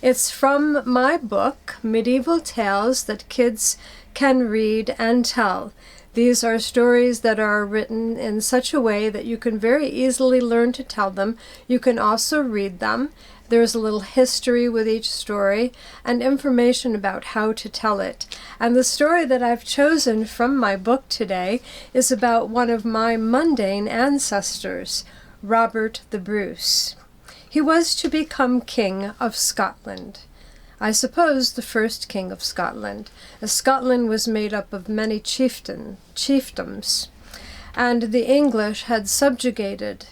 It's from my book, Medieval Tales That Kids Can Read and Tell. These are stories that are written in such a way that you can very easily learn to tell them. You can also read them. There's a little history with each story and information about how to tell it. And the story that I've chosen from my book today is about one of my mundane ancestors, Robert the Bruce. He was to become King of Scotland. I suppose the first king of Scotland, as Scotland was made up of many chiefdoms, and the English had subjugated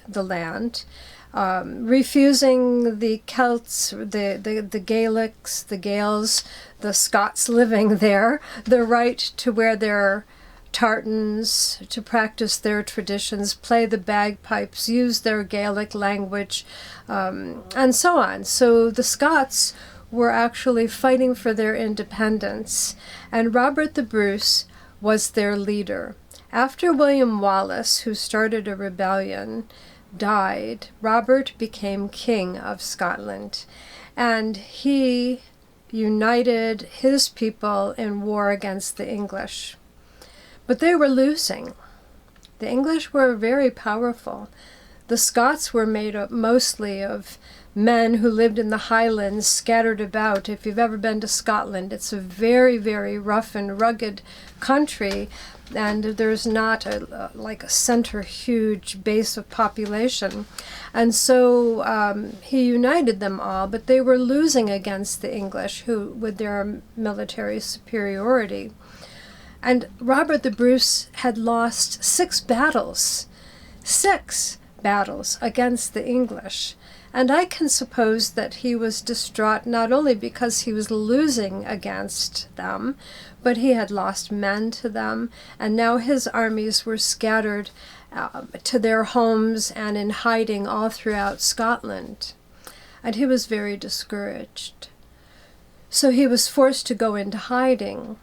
the land, refusing the Celts, the Gaelics, the Gaels, the Scots living there, the right to wear their tartans, to practice their traditions, play the bagpipes, use their Gaelic language, and so on. So the Scots were actually fighting for their independence, and Robert the Bruce was their leader. After William Wallace, who started a rebellion, died, Robert became King of Scotland, and he united his people in war against the English. But they were losing. The English were very powerful. The Scots were made up mostly of men who lived in the Highlands scattered about. If you've ever been to Scotland, it's a very, very rough and rugged country, and there's not like a center huge base of population. And so he united them all, but they were losing against the English, who with their military superiority. And Robert the Bruce had lost 6 battles against the English. And I can suppose that he was distraught not only because he was losing against them, but he had lost men to them, and now his armies were scattered to their homes and in hiding all throughout Scotland. And he was very discouraged. So he was forced to go into hiding.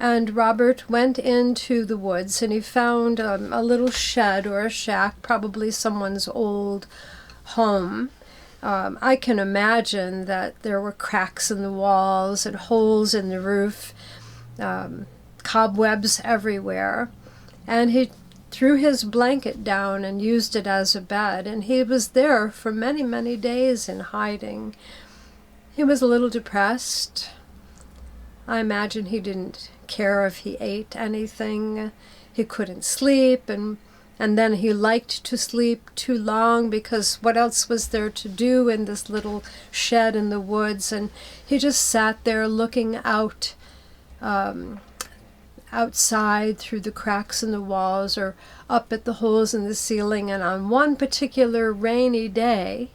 And Robert went into the woods, and he found a little shed or a shack, probably someone's old home. I can imagine that there were cracks in the walls and holes in the roof, cobwebs everywhere. And he threw his blanket down and used it as a bed, and he was there for many, many days in hiding. He was a little depressed. I imagine he didn't care if he ate anything. He couldn't sleep, and then he liked to sleep too long because what else was there to do in this little shed in the woods? And he just sat there looking out outside through the cracks in the walls or up at the holes in the ceiling. And on one particular rainy day,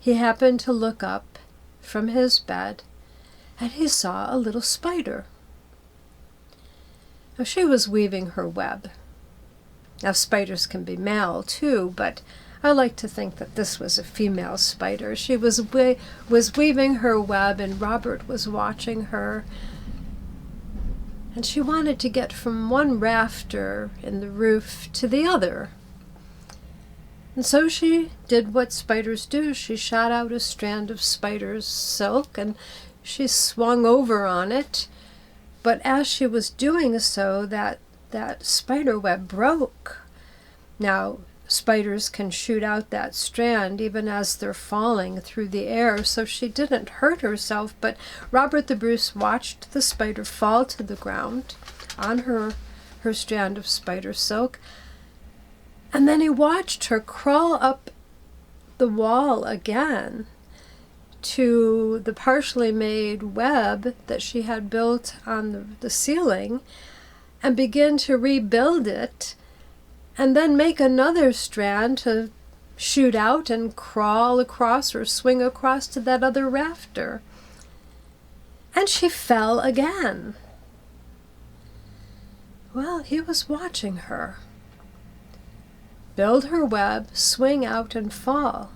he happened to look up from his bed, and he saw a little spider. Now, she was weaving her web. Now, spiders can be male too, but I like to think that this was a female spider. She was weaving her web, and Robert was watching her. And she wanted to get from one rafter in the roof to the other. And so she did what spiders do. She shot out a strand of spider's silk, and she swung over on it. But as she was doing so, that spider web broke. Now, spiders can shoot out that strand even as they're falling through the air, so she didn't hurt herself, but Robert the Bruce watched the spider fall to the ground on her strand of spider silk, and then he watched her crawl up the wall again to the partially made web that she had built on the ceiling, and begin to rebuild it, and then make another strand to shoot out and crawl across or swing across to that other rafter. And she fell again. Well, he was watching her build her web, swing out and fall.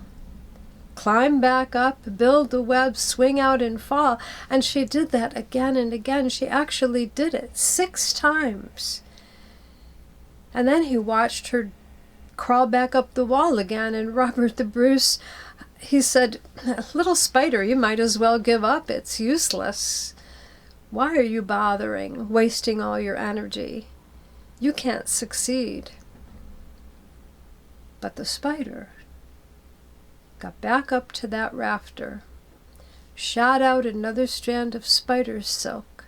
Climb back up, build the web, swing out and fall. And she did that again and again. She actually did it 6 times. And then he watched her crawl back up the wall again, and Robert the Bruce he said, "Little spider, you might as well give up. It's useless. Why are you bothering, wasting all your energy? You can't succeed." But the spider got back up to that rafter, shot out another strand of spider silk,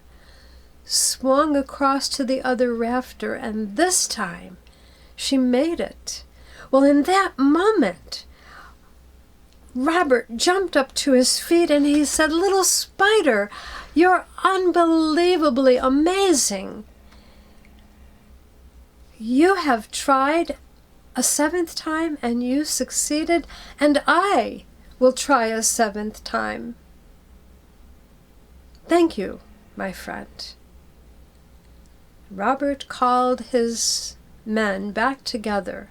swung across to the other rafter, and this time she made it. Well, in that moment, Robert jumped up to his feet and he said, "Little spider, you're unbelievably amazing. You have tried a 7th time and you succeeded, and I will try a 7th time. Thank you, my friend." Robert called his men back together.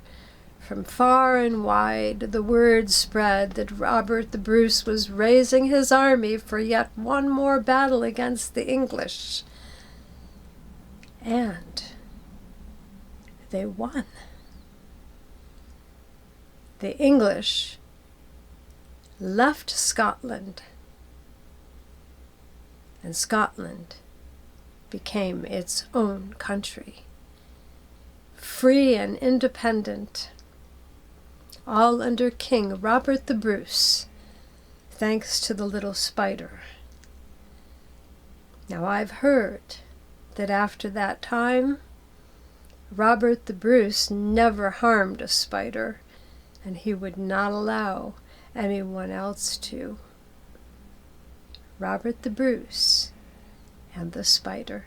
From far and wide the word spread that Robert the Bruce was raising his army for yet one more battle against the English. And they won. The English left Scotland, and Scotland became its own country, free and independent, all under King Robert the Bruce, thanks to the little spider. Now I've heard that after that time, Robert the Bruce never harmed a spider, and he would not allow anyone else to. Robert the Bruce and the spider.